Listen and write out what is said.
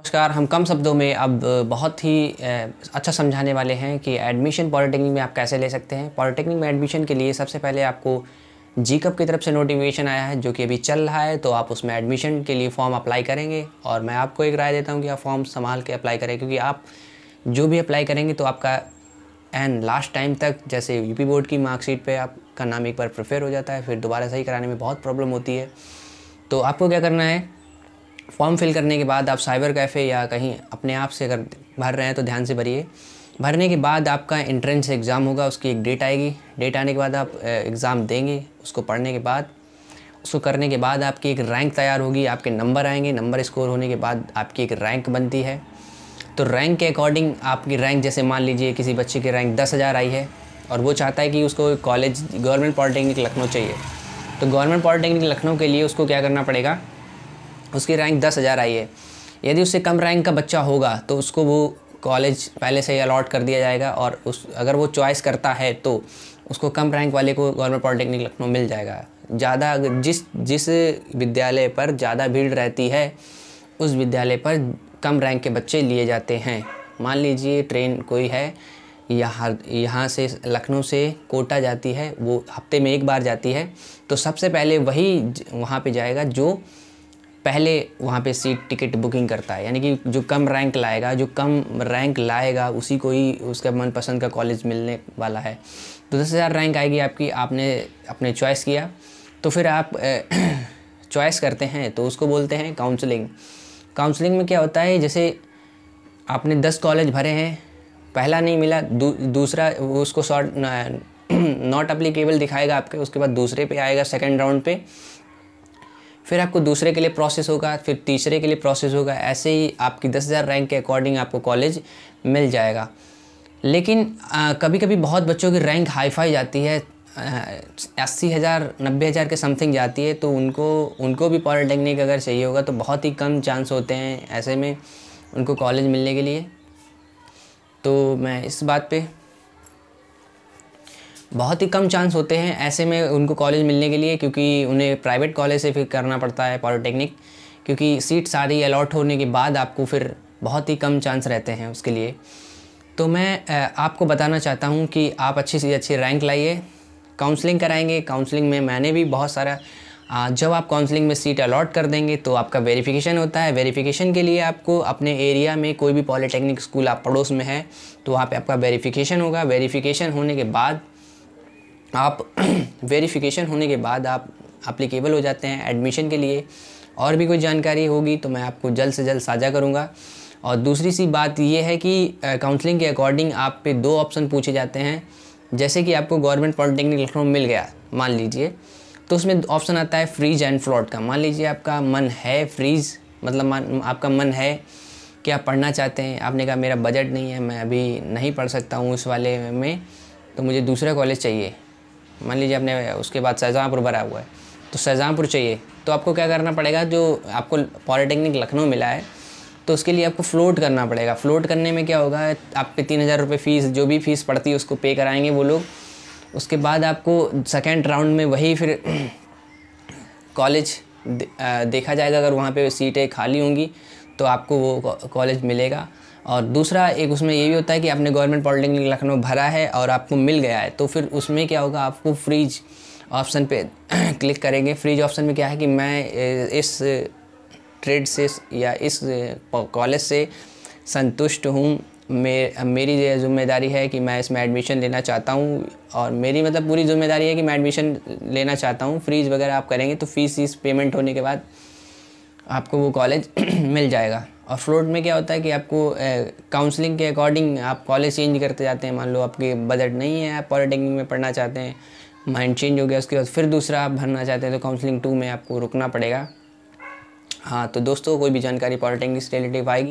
नमस्कार। हम कम शब्दों में अब बहुत ही अच्छा समझाने वाले हैं कि एडमिशन पॉलिटेक्निक में आप कैसे ले सकते हैं। पॉलिटेक्निक में एडमिशन के लिए सबसे पहले आपको जीकअप की तरफ से नोटिफिकेशन आया है जो कि अभी चल रहा है, तो आप उसमें एडमिशन के लिए फ़ॉर्म अप्लाई करेंगे। और मैं आपको एक राय देता हूं कि आप फॉर्म संभाल के अप्लाई करें, क्योंकि आप जो भी अप्लाई करेंगे तो आपका एंड लास्ट टाइम तक, जैसे यूपी बोर्ड की मार्कशीट पर आपका नाम एक बार प्रिफेयर हो जाता है, फिर दोबारा सही कराने में बहुत प्रॉब्लम होती है। तो आपको क्या करना है, फॉर्म फिल करने के बाद आप साइबर कैफ़े या कहीं अपने आप से अगर भर रहे हैं तो ध्यान से भरिए। भरने के बाद आपका एंट्रेंस एग्ज़ाम होगा, उसकी एक डेट आएगी। डेट आने के बाद आप एग्ज़ाम देंगे। उसको पढ़ने के बाद, उसको करने के बाद आपकी एक रैंक तैयार होगी, आपके नंबर आएंगे। नंबर स्कोर होने के बाद आपकी एक रैंक बनती है। तो रैंक के अकॉर्डिंग आपकी रैंक, जैसे मान लीजिए किसी बच्चे की रैंक 10,000 आई है और वो चाहता है कि उसको कॉलेज गवर्नमेंट पॉलिटेक्निक लखनऊ चाहिए, तो गवर्नमेंट पॉलिटेक्निक लखनऊ के लिए उसको क्या करना पड़ेगा, उसकी रैंक 10,000 आई है, यदि उससे कम रैंक का बच्चा होगा तो उसको वो कॉलेज पहले से ही अलॉट कर दिया जाएगा। और अगर वो चॉइस करता है तो उसको कम रैंक वाले को गवर्नमेंट पॉलिटेक्निक लखनऊ मिल जाएगा। ज़्यादा जिस विद्यालय पर ज़्यादा भीड़ रहती है उस विद्यालय पर कम रैंक के बच्चे लिए जाते हैं। मान लीजिए ट्रेन कोई है, यहाँ से लखनऊ से कोटा जाती है, वो हफ्ते में एक बार जाती है, तो सबसे पहले वही वहाँ पे जाएगा जो पहले वहाँ पे सीट टिकट बुकिंग करता है। यानी कि जो कम रैंक लाएगा उसी को ही उसका मनपसंद का कॉलेज मिलने वाला है। तो 10,000 रैंक आएगी आपकी, आपने अपने चॉइस किया, तो फिर आप चॉइस करते हैं तो उसको बोलते हैं काउंसलिंग। काउंसलिंग में क्या होता है, जैसे आपने 10 कॉलेज भरे हैं, पहला नहीं मिला, दूसरा उसको नॉट अप्लीकेबल दिखाएगा आपके, उसके बाद दूसरे पे आएगा सेकंड राउंड पे, फिर आपको दूसरे के लिए प्रोसेस होगा, फिर तीसरे के लिए प्रोसेस होगा। ऐसे ही आपकी 10,000 रैंक के अकॉर्डिंग आपको कॉलेज मिल जाएगा। लेकिन कभी कभी बहुत बच्चों की रैंक हाईफाई जाती है, 80,000 90,000 के समथिंग जाती है, तो उनको भी पॉलिटेक्निक अगर चाहिए होगा तो बहुत ही कम चांस होते हैं ऐसे में उनको कॉलेज मिलने के लिए। तो मैं इस बात पे बहुत ही कम चांस होते हैं ऐसे में उनको कॉलेज मिलने के लिए, क्योंकि उन्हें प्राइवेट कॉलेज से फिर करना पड़ता है पॉलिटेक्निक, क्योंकि सीट सारी अलॉट होने के बाद आपको फिर बहुत ही कम चांस रहते हैं उसके लिए। तो मैं आपको बताना चाहता हूं कि आप अच्छी से अच्छी रैंक लाइए, काउंसलिंग कराएंगे। काउंसलिंग में मैंने भी बहुत सारा जब आप काउंसलिंग में सीट अलॉट कर देंगे तो आपका वेरिफिकेशन होता है। वेरिफिकेशन के लिए आपको अपने एरिया में कोई भी पॉलिटेक्निक स्कूल आप पड़ोस में है तो वहाँ पर आपका वेरिफिकेशन होगा। वेरिफिकेशन होने के बाद आप एप्लीकेबल हो जाते हैं एडमिशन के लिए। और भी कोई जानकारी होगी तो मैं आपको जल्द से जल्द साझा करूंगा। और दूसरी सी बात ये है कि काउंसलिंग के अकॉर्डिंग आप पे 2 ऑप्शन पूछे जाते हैं। जैसे कि आपको गवर्नमेंट पॉलिटेक्निक लखनऊ मिल गया मान लीजिए, तो उसमें ऑप्शन आता है फ्रीज एंड फ्लॉट का। मान लीजिए आपका मन है फ्रीज, मतलब आपका मन है कि आप पढ़ना चाहते हैं, आपने कहा मेरा बजट नहीं है, मैं अभी नहीं पढ़ सकता हूँ उस वाले में, तो मुझे दूसरा कॉलेज चाहिए। मान लीजिए आपने उसके बाद शाहजहाँपुर भरा हुआ है तो शाहजहाँपुर चाहिए, तो आपको क्या करना पड़ेगा, जो आपको पॉलिटेक्निक लखनऊ मिला है तो उसके लिए आपको फ़्लोट करना पड़ेगा। फ़्लोट करने में क्या होगा, आप पे 3,000 रुपये फ़ीस, जो भी फ़ीस पड़ती है उसको पे कराएंगे वो लोग। उसके बाद आपको सेकेंड राउंड में वही फिर कॉलेज देखा जाएगा, अगर वहाँ पे सीटें खाली होंगी तो आपको वो कॉलेज मिलेगा। और दूसरा एक उसमें ये भी होता है कि आपने गवर्नमेंट पॉलिटेक्निक लखनऊ भरा है और आपको मिल गया है, तो फिर उसमें क्या होगा, आपको फ्रीज ऑप्शन पे क्लिक करेंगे। फ्रीज ऑप्शन में क्या है कि मैं इस ट्रेड से या इस कॉलेज से संतुष्ट हूँ, मेरी ज़िम्मेदारी है कि मैं इसमें एडमिशन लेना चाहता हूँ, और मेरी मतलब पूरी ज़िम्मेदारी है कि मैं एडमिशन लेना चाहता हूँ। फ्रीज वगैरह आप करेंगे तो फीस पेमेंट होने के बाद आपको वो कॉलेज मिल जाएगा। और फ्लोट में क्या होता है कि आपको काउंसलिंग के अकॉर्डिंग आप कॉलेज चेंज करते जाते हैं। मान लो आपके बजट नहीं है, आप पॉलिटेक्निक में पढ़ना चाहते हैं, माइंड चेंज हो गया, उसके बाद फिर दूसरा आप भरना चाहते हैं तो काउंसलिंग 2 में आपको रुकना पड़ेगा। हाँ, तो दोस्तों कोई भी जानकारी पॉलिटेक्निक से रिलेटिव आएगी